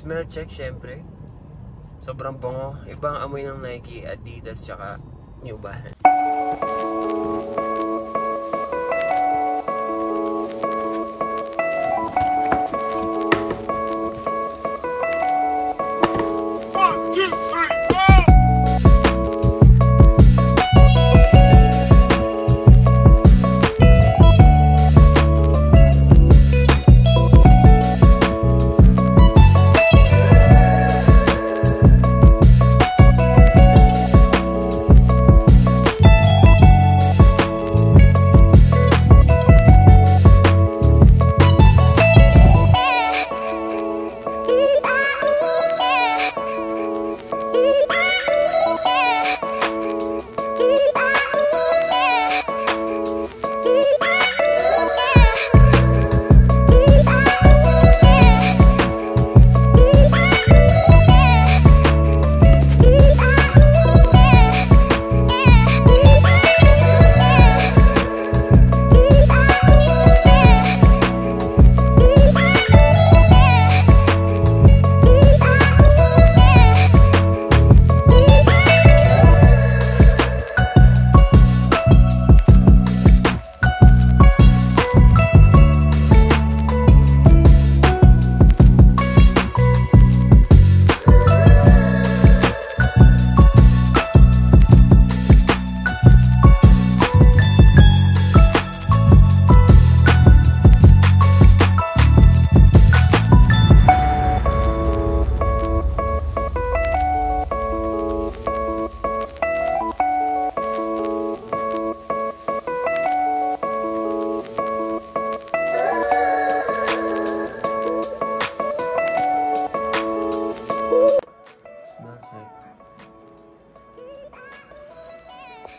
Smell check, syempre. Sobrang bango. Ibang amoy ng Nike, Adidas, tsaka New Balance.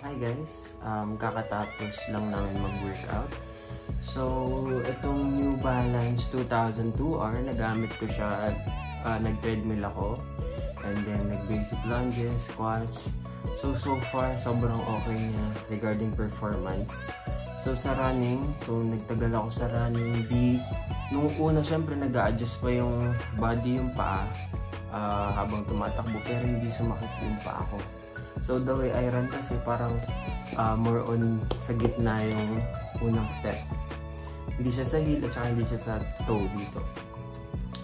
Hi guys, kakatapos lang namin mag-workout. So, itong New Balance 2002R, nagamit ko siya, nag-treadmill ako. And then, nag-basic lunges, squats. So far, sobrang okay niya regarding performance. So, sa running, nagtagal ako sa running. Nung una, syempre, nag-a-adjust pa yung body, yung paa, habang tumatakbo, pero hindi sumakit yung paa ko. So the way I run kasi parang more on sa gitna yung unang step. Hindi siya sa heel at saka hindi siya sa toe dito.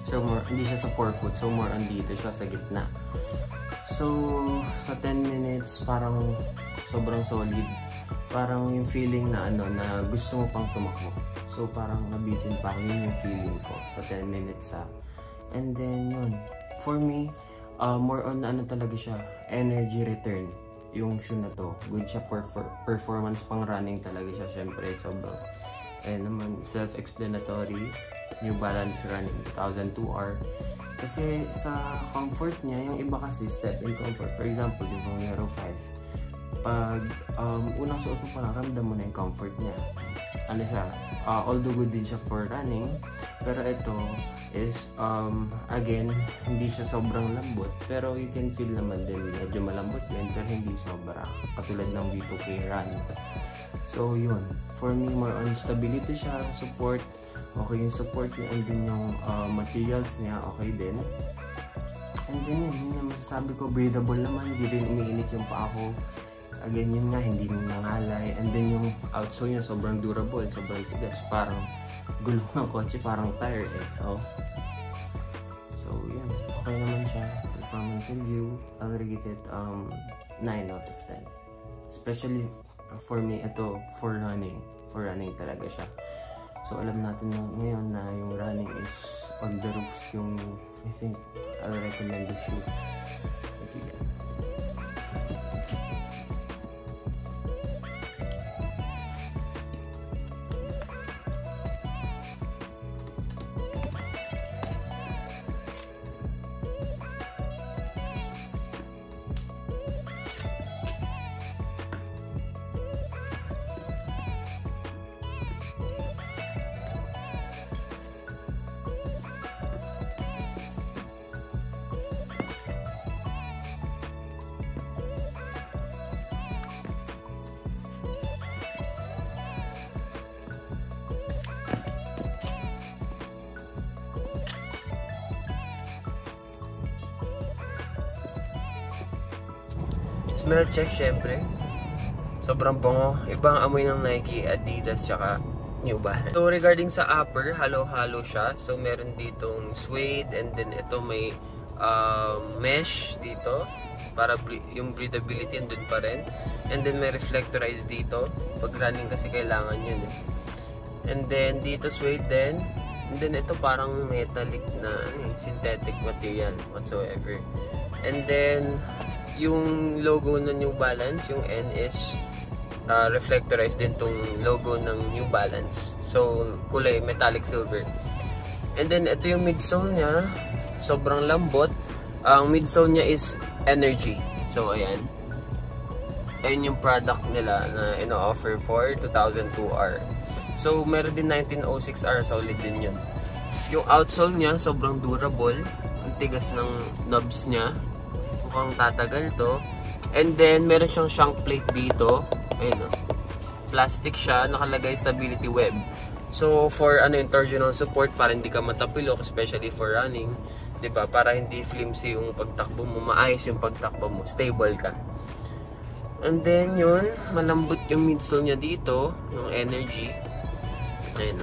So hindi siya sa forefoot, so more on dito siya sa gitna. So sa 10 minutes parang sobrang solid. Parang yung feeling na na gusto mo pang tumakbo. So parang nabitin pa ako, yun yung feeling ko sa 10 minutes And then yun, for me, more on talaga siya, energy return yung shoe na to. Good siya for performance pang running talaga siya, syempre sobrang naman self-explanatory. New Balance Running 2002R kasi sa comfort niya, yung iba kasi step in comfort, for example yung Vomero 5, pag unang suot mo pa lang, ramdam mo na yung comfort niya. Siya, although good din siya for running, pero ito is again, hindi siya sobrang lambot, pero you can feel naman din medyo malambot din, pero hindi sobra katulad ng V2K Run. So yun, for me more on stability siya, support, okay yung support niya, and din yung materials niya okay din. And then yun yung masasabi ko, breathable naman, hindi rin umiinit yung paa ko. Again, yun nga, hindi mo nangalay. And then yung outsole niya, sobrang durable, sobrang tigas. Parang gulong ng kotse, parang tire So, yun. Okay naman siya. Performance review, I'll rate it 9 out of 10. Especially for me, ito, for running. For running talaga siya. So, alam natin na ngayon na yung running is on the roofs yung, I think, I'll recommend this shoe. Thank you guys. Smell check, syempre. Sobrang bango. Ibang amoy ng Nike, Adidas, tsaka New Balance. So regarding sa upper, halo-halo siya. So meron ditong suede, and then ito may mesh dito. Para yung breathability andun pa rin. And then may reflectorize dito. Pag running kasi kailangan yun eh. And then dito suede din. And then ito parang metallic na synthetic material whatsoever. And then yung logo ng New Balance, yung N is reflectorized din tong logo ng New Balance. So kulay metallic silver. And then ito yung midsole niya. Sobrang lambot. Ang midsole niya is Energy. So ayan. Ayan yung product nila na ino-offer for 2002R. So meron din 1906R, solid din yun. Yung outsole niya sobrang durable. Ang tigas ng knobs niya. Mukhang tatagal to. And then meron siyang shank plate dito. Ayun, plastic siya, nakalagay stability web. So for yung torsional support, para hindi ka matapilok, especially for running, 'di ba? Para hindi flimsy yung pagtakbo mo, maayos yung pagtakbo mo, stable ka. And then yun, malambot yung midsole niya dito, yung Energy. Ayun.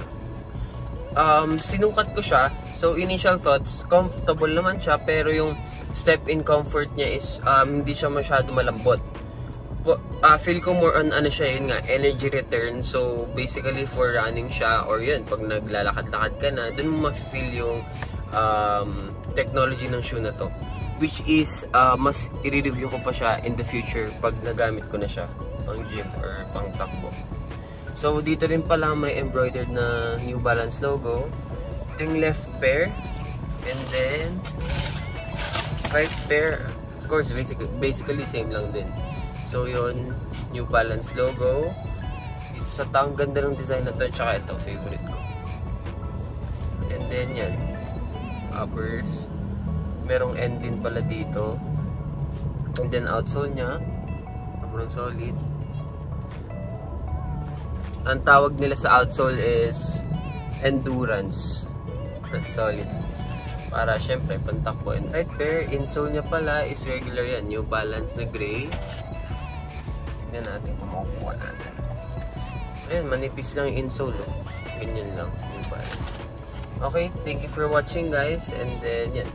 Sinukat ko siya. So initial thoughts, comfortable naman siya, pero yung step in comfort niya is hindi siya masyado malambot. Feel ko more on siya, yun nga, energy return. So basically for running siya, or yun, pag naglalakad-lakad ka na, dun mo ma-feel yung technology ng shoe na to, which is mas i-review ko pa siya in the future pag nagamit ko na siya pang gym or pang takbo. So dito rin pala may embroidered na New Balance logo. Ito yung left pair, and then right pair, of course basically same lang din. So yun, New Balance logo. Dito sa town, ganda ng design na to, tsaka ito, favorite ko. And then yan, uppers. Merong end din pala dito. And then outsole nya, sobrang solid. Ang tawag nila sa outsole is Endurance. That's solid. Para syempre pantakbo. And right pair, insole nya pala is regular yan, New Balance na gray. Tignan natin kung makukuha natin. Ayan, manipis lang yung insole. Ganyan lang, New Balance. Okay, thank you for watching guys, and then yan.